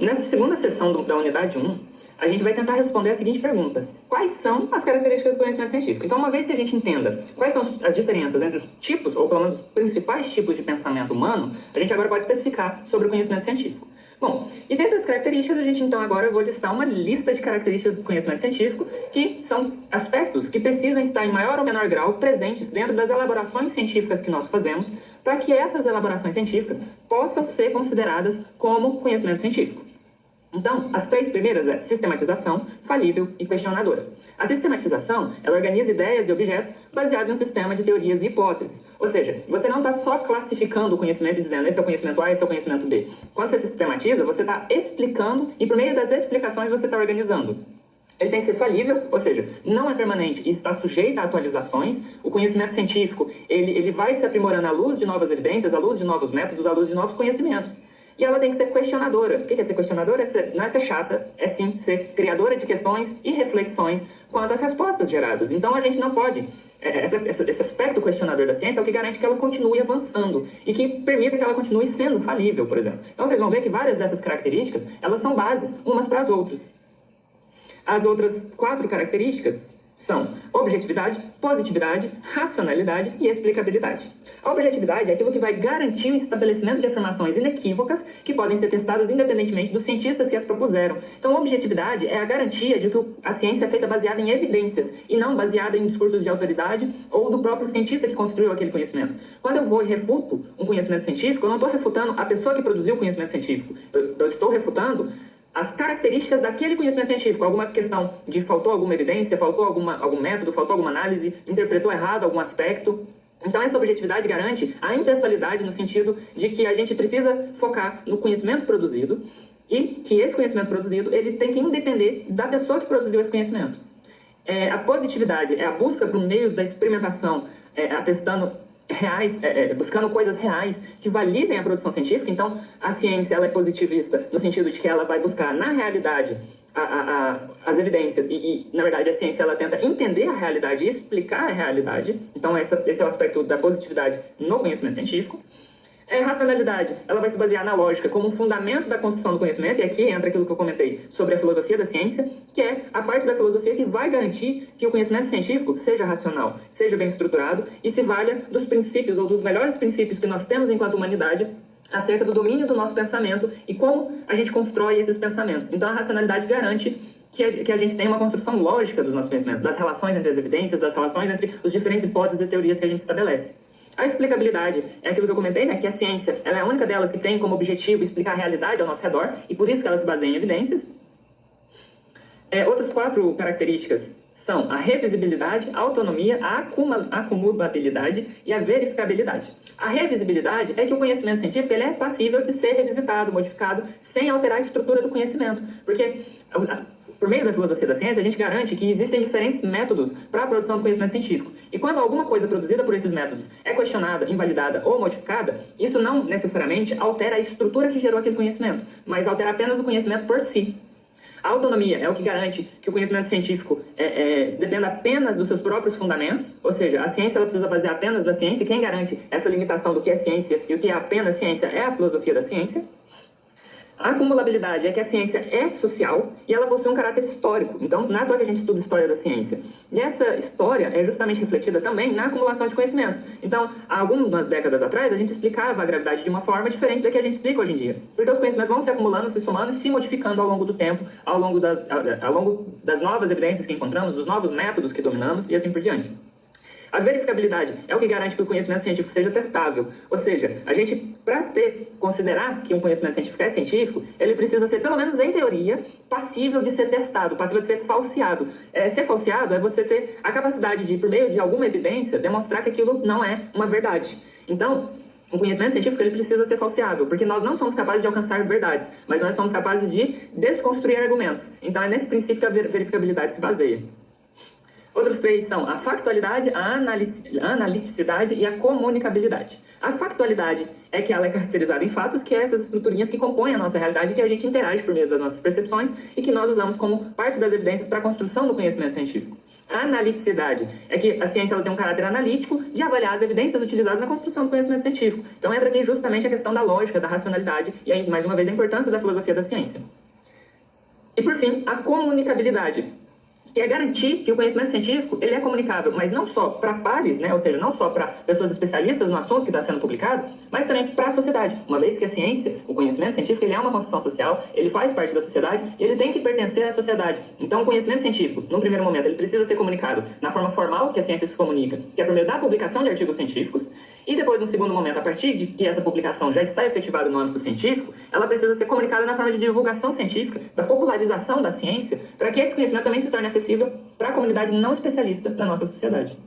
nessa segunda sessão da unidade 1, a gente vai tentar responder a seguinte pergunta: quais são as características do conhecimento científico? Então, uma vez que a gente entenda quais são as diferenças entre os tipos, ou pelo menos os principais tipos de pensamento humano, a gente agora pode especificar sobre o conhecimento científico. Bom, e dentro das características, a gente então agora vou listar uma lista de características do conhecimento científico, que são aspectos que precisam estar em maior ou menor grau presentes dentro das elaborações científicas que nós fazemos, para que essas elaborações científicas possam ser consideradas como conhecimento científico. Então, as três primeiras é sistematização, falível e questionadora. A sistematização, ela organiza ideias e objetos baseados em um sistema de teorias e hipóteses. Ou seja, você não está só classificando o conhecimento e dizendo esse é o conhecimento A, esse é o conhecimento B. Quando você sistematiza, você está explicando e por meio das explicações você está organizando. Ele tem que ser falível, ou seja, não é permanente e está sujeito a atualizações. O conhecimento científico, ele vai se aprimorando à luz de novas evidências, à luz de novos métodos, à luz de novos conhecimentos. E ela tem que ser questionadora. O que é ser questionadora? Não é ser chata, é sim ser criadora de questões e reflexões quanto às respostas geradas. Então a gente não pode... Esse aspecto questionador da ciência é o que garante que ela continue avançando e que permita que ela continue sendo falível, por exemplo. Então vocês vão ver que várias dessas características, elas são bases umas para as outras. As outras 4 características são objetividade, positividade, racionalidade e explicabilidade. A objetividade é aquilo que vai garantir o estabelecimento de afirmações inequívocas que podem ser testadas independentemente dos cientistas que as propuseram. Então, a objetividade é a garantia de que a ciência é feita baseada em evidências e não baseada em discursos de autoridade ou do próprio cientista que construiu aquele conhecimento. Quando eu vou e refuto um conhecimento científico, eu não estou refutando a pessoa que produziu o conhecimento científico. Eu estou refutando as características daquele conhecimento científico, alguma questão de faltou alguma evidência, faltou algum método, faltou alguma análise, interpretou errado algum aspecto. Então essa objetividade garante a impessoalidade no sentido de que a gente precisa focar no conhecimento produzido e que esse conhecimento produzido ele tem que independer da pessoa que produziu esse conhecimento. A positividade é a busca por meio da experimentação, atestando reais, buscando coisas reais que validem a produção científica. Então, a ciência ela é positivista no sentido de que ela vai buscar na realidade as evidências e, na verdade, a ciência ela tenta entender a realidade e explicar a realidade. Então, esse é o aspecto da positividade no conhecimento científico. Racionalidade, ela vai se basear na lógica como um fundamento da construção do conhecimento, e aqui entra aquilo que eu comentei sobre a filosofia da ciência, que é a parte da filosofia que vai garantir que o conhecimento científico seja racional, seja bem estruturado e se valha dos princípios ou dos melhores princípios que nós temos enquanto humanidade acerca do domínio do nosso pensamento e como a gente constrói esses pensamentos. Então a racionalidade garante que a gente tem uma construção lógica dos nossos conhecimentos, das relações entre as evidências, das relações entre as diferentes hipóteses e teorias que a gente estabelece. A explicabilidade é aquilo que eu comentei, né? Que a ciência ela é a única delas que tem como objetivo explicar a realidade ao nosso redor, e por isso que ela se baseia em evidências. Outras 4 características são a revisibilidade, a autonomia, a acumulabilidade e a verificabilidade. A revisibilidade é que o conhecimento científico ele é passível de ser revisitado, modificado, sem alterar a estrutura do conhecimento, porque por meio da filosofia da ciência, a gente garante que existem diferentes métodos para a produção do conhecimento científico. E quando alguma coisa produzida por esses métodos é questionada, invalidada ou modificada, isso não necessariamente altera a estrutura que gerou aquele conhecimento, mas altera apenas o conhecimento por si. A autonomia é o que garante que o conhecimento científico dependa apenas dos seus próprios fundamentos, ou seja, a ciência ela precisa basear apenas da ciência, e quem garante essa limitação do que é ciência e o que é apenas ciência é a filosofia da ciência. A acumulabilidade é que a ciência é social e ela possui um caráter histórico. Então, não é à toa que a gente estuda história da ciência. E essa história é justamente refletida também na acumulação de conhecimentos. Então, há algumas décadas atrás, a gente explicava a gravidade de uma forma diferente da que a gente explica hoje em dia. Porque os conhecimentos vão se acumulando, se somando e se modificando ao longo do tempo, ao longo das novas evidências que encontramos, dos novos métodos que dominamos e assim por diante. A verificabilidade é o que garante que o conhecimento científico seja testável. Ou seja, a gente, para considerar que um conhecimento científico é científico, ele precisa ser, pelo menos em teoria, passível de ser testado, passível de ser falseado. Ser falseado é você ter a capacidade de, por meio de alguma evidência, demonstrar que aquilo não é uma verdade. Então, o conhecimento científico ele precisa ser falseável, porque nós não somos capazes de alcançar verdades, mas nós somos capazes de desconstruir argumentos. Então, é nesse princípio que a verificabilidade se baseia. Outros 3 são a factualidade, a analiticidade e a comunicabilidade. A factualidade é que ela é caracterizada em fatos, que é essas estruturinhas que compõem a nossa realidade e que a gente interage por meio das nossas percepções e que nós usamos como parte das evidências para a construção do conhecimento científico. A analiticidade é que a ciência ela tem um caráter analítico de avaliar as evidências utilizadas na construção do conhecimento científico. Então entra aqui justamente a questão da lógica, da racionalidade e aí, mais uma vez, a importância da filosofia da ciência. E, por fim, a comunicabilidade, que é garantir que o conhecimento científico ele é comunicável, mas não só para pares, né? Ou seja, não só para pessoas especialistas no assunto que está sendo publicado, mas também para a sociedade. Uma vez que a ciência, o conhecimento científico, ele é uma construção social, ele faz parte da sociedade e ele tem que pertencer à sociedade. Então, o conhecimento científico, num primeiro momento, ele precisa ser comunicado na forma formal que a ciência se comunica, que é por meio da publicação de artigos científicos, e depois, no segundo momento, a partir de que essa publicação já está efetivada no âmbito científico, ela precisa ser comunicada na forma de divulgação científica, da popularização da ciência, para que esse conhecimento também se torne acessível para a comunidade não especialista da nossa sociedade.